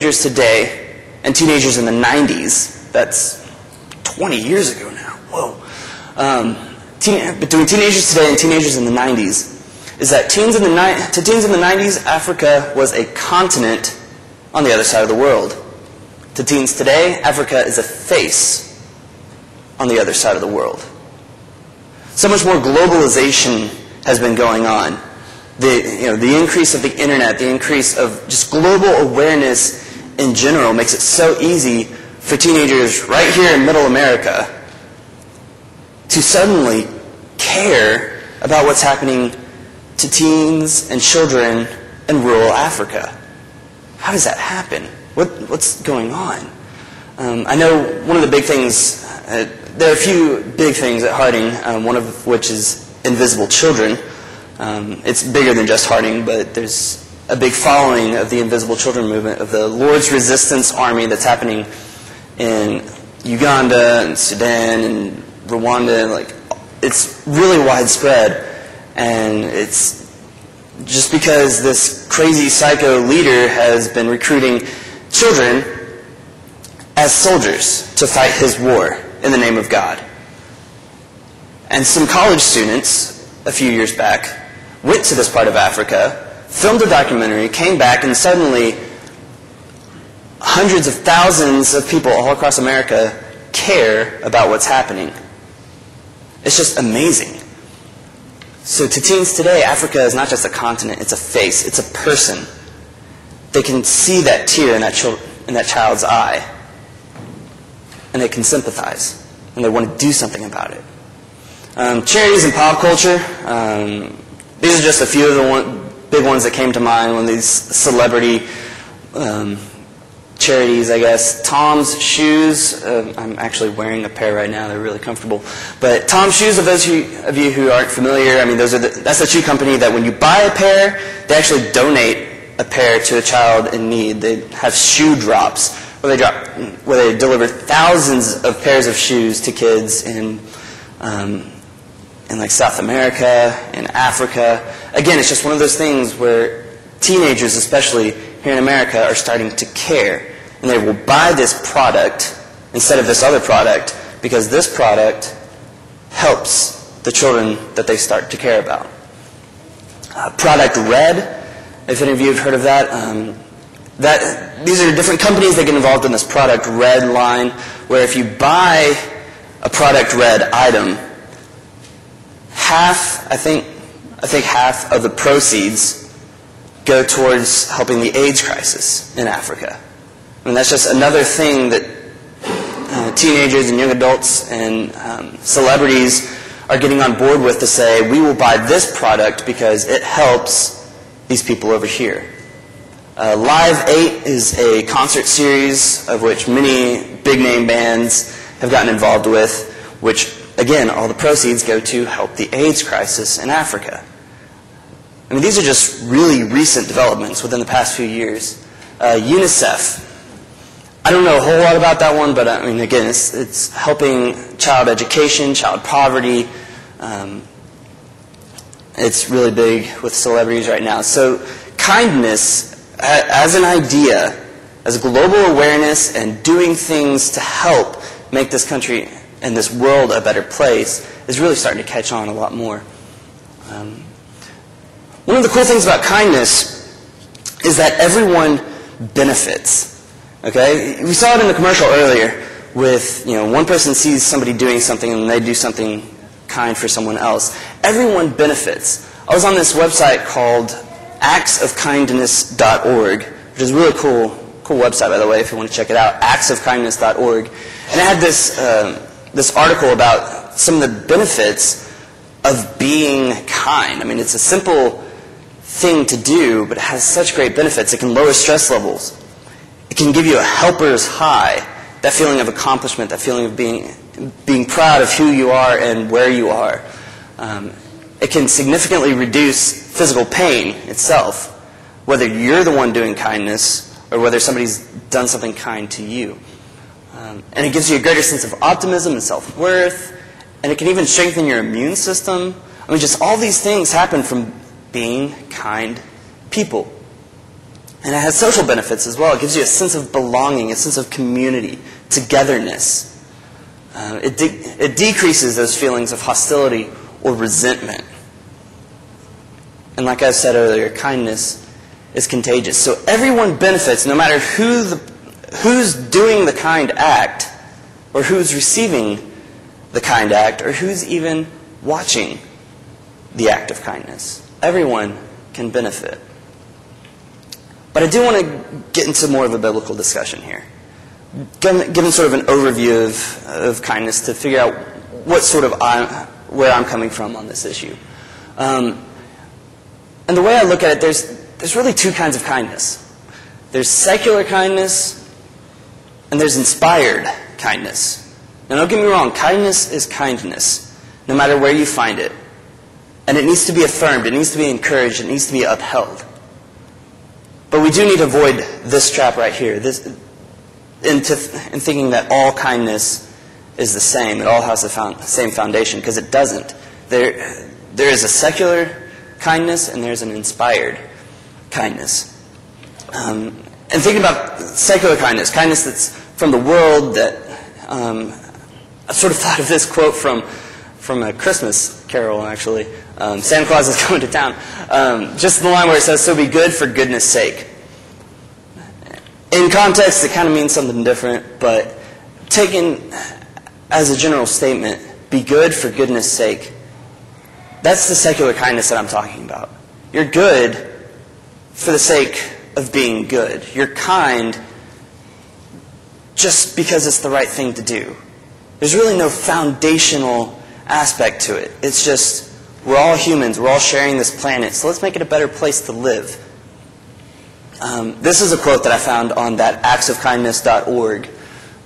teenagers today and teenagers in the 90s, that's 20 years ago now, whoa, between teenagers today and teenagers in the 90s, is that to teens in the 90s, Africa was a continent on the other side of the world. To teens today, Africa is a face on the other side of the world. So much more globalization has been going on. The increase of the internet, the increase of just global awareness in general makes it so easy for teenagers right here in Middle America to suddenly care about what's happening to teens and children in rural Africa. How does that happen? What's going on? I know one of the big things, there are a few big things at Harding, one of which is Invisible Children. It's bigger than just Harding, but there's a big following of the Invisible Children movement, of the Lord's Resistance Army that's happening in Uganda and Sudan and Rwanda. It's really widespread, and it's just because this crazy psycho leader has been recruiting children as soldiers to fight his war in the name of God. And some college students, a few years back, went to this part of Africa, filmed a documentary, came back, and suddenly hundreds of thousands of people all across America care about what's happening. It's just amazing. So to teens today, Africa is not just a continent, it's a face, it's a person. They can see that tear in that child's eye, and they can sympathize, and they want to do something about it. Charities and pop culture, these are just a few of the big ones that came to mind when these celebrity charities, I guess. Tom's shoes, I'm actually wearing a pair right now, they're really comfortable. But Tom's shoes, of those of you who aren't familiar, I mean, that's a shoe company that when you buy a pair, they actually donate a pair to a child in need. They have shoe drops where they deliver thousands of pairs of shoes to kids in like South America, in Africa. Again, it's just one of those things where teenagers, especially here in America, are starting to care. And they will buy this product instead of this other product because this product helps the children that they start to care about. Product Red, if any of you have heard of that, these are different companies that get involved in this Product Red line, where if you buy a Product Red item, I think half of the proceeds go towards helping the AIDS crisis in Africa. I mean, that's just another thing that teenagers and young adults and celebrities are getting on board with, to say, we will buy this product because it helps these people over here. Live 8 is a concert series of which many big-name bands have gotten involved with, which, again, all the proceeds go to help the AIDS crisis in Africa. I mean, these are just really recent developments within the past few years. UNICEF. I don't know a whole lot about that one, but I mean, again, it's helping child education, child poverty. It's really big with celebrities right now. So kindness as an idea, as a global awareness, and doing things to help make this country and this world a better place is really starting to catch on a lot more. One of the cool things about kindness is that everyone benefits. Okay? We saw it in the commercial earlier with, one person sees somebody doing something and they do something kind for someone else. Everyone benefits. I was on this website called actsofkindness.org, which is a really cool website, by the way, if you want to check it out, actsofkindness.org. And it had this article about some of the benefits of being kind. I mean, it's a simple thing to do, but it has such great benefits. It can lower stress levels. It can give you a helper's high, that feeling of accomplishment, that feeling of being proud of who you are and where you are. It can significantly reduce physical pain itself, whether you're the one doing kindness or whether somebody's done something kind to you. And it gives you a greater sense of optimism and self-worth, and it can even strengthen your immune system. I mean, just all these things happen from being kind people. And it has social benefits as well. It gives you a sense of belonging, a sense of community, togetherness. It decreases those feelings of hostility or resentment. And like I said earlier, kindness is contagious. So everyone benefits, no matter who's doing the kind act, or who's receiving the kind act, or who's even watching the act of kindness. Everyone can benefit. But I do want to get into more of a biblical discussion here, given sort of an overview of kindness to figure out what sort of where I'm coming from on this issue. And the way I look at it, there's really two kinds of kindness. There's secular kindness, and there's inspired kindness. Now, don't get me wrong, kindness is kindness, no matter where you find it. And it needs to be affirmed, it needs to be encouraged, it needs to be upheld. But we do need to avoid this trap right here, in thinking that all kindness is the same, it all has the same foundation, because it doesn't. There is a secular kindness, and there's an inspired kindness. And thinking about secular kindness that's from the world, that I sort of thought of this quote from a Christmas carol, actually. Santa Claus is coming to town. Just the line where it says, "So be good for goodness sake." In context, it kind of means something different, but taken as a general statement, be good for goodness sake. That's the secular kindness that I'm talking about. You're good for the sake of being good. You're kind just because it's the right thing to do. There's really no foundational aspect to it. It's just, we're all humans, we're all sharing this planet, so let's make it a better place to live. This is a quote that I found on that actsofkindness.org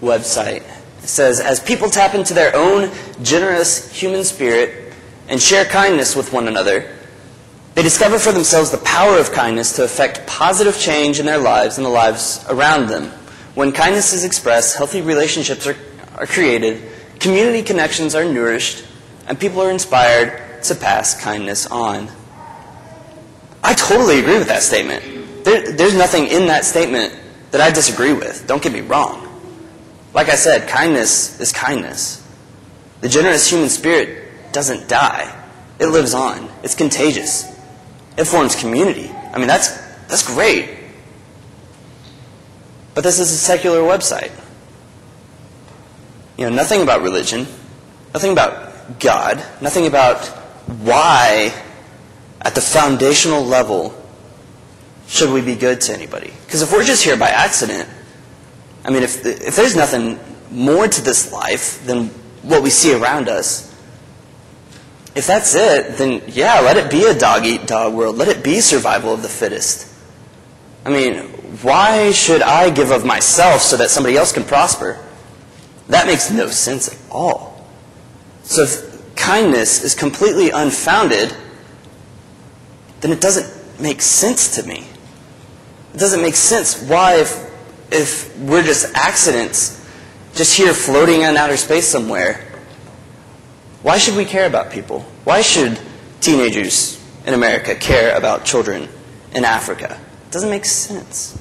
website. It says, "As people tap into their own generous human spirit and share kindness with one another, they discover for themselves the power of kindness to effect positive change in their lives and the lives around them. When kindness is expressed, healthy relationships are created, community connections are nourished, and people are inspired to pass kindness on." I totally agree with that statement. There's nothing in that statement that I disagree with. Don't get me wrong. Like I said, kindness is kindness. The generous human spirit doesn't die. It lives on. It's contagious. It forms community. I mean, that's great. But this is a secular website. You know, nothing about religion, nothing about God, nothing about why, at the foundational level, should we be good to anybody. Because if we're just here by accident, I mean, if there's nothing more to this life than what we see around us, if that's it, then yeah, let it be a dog-eat-dog world. Let it be survival of the fittest. I mean, why should I give of myself so that somebody else can prosper? That makes no sense at all. So if kindness is completely unfounded, then it doesn't make sense to me. It doesn't make sense why, if we're just accidents, just here floating in outer space somewhere, why should we care about people? Why should teenagers in America care about children in Africa? It doesn't make sense.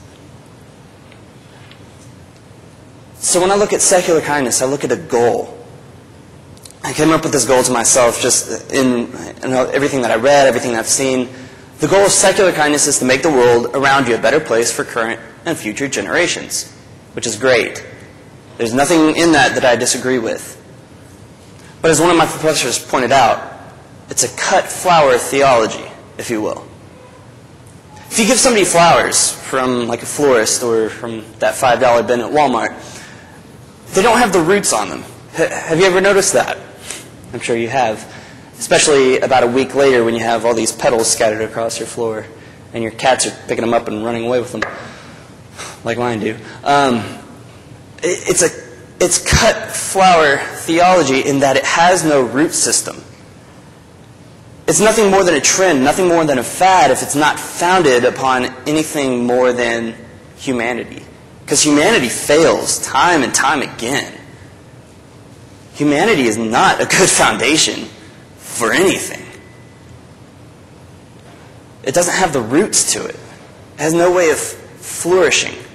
So when I look at secular kindness, I look at a goal. I came up with this goal to myself just in everything that I read, everything I've seen. The goal of secular kindness is to make the world around you a better place for current and future generations, which is great. There's nothing in that I disagree with. But as one of my professors pointed out, it's a cut flower theology, if you will. If you give somebody flowers from like a florist or from that $5 bin at Walmart, they don't have the roots on them. Have you ever noticed that? I'm sure you have. Especially about a week later when you have all these petals scattered across your floor and your cats are picking them up and running away with them, like mine do. It's cut flower theology in that it has no root system. It's nothing more than a trend, nothing more than a fad if it's not founded upon anything more than humanity. Because humanity fails time and time again. Humanity is not a good foundation for anything. It doesn't have the roots to it. It has no way of flourishing.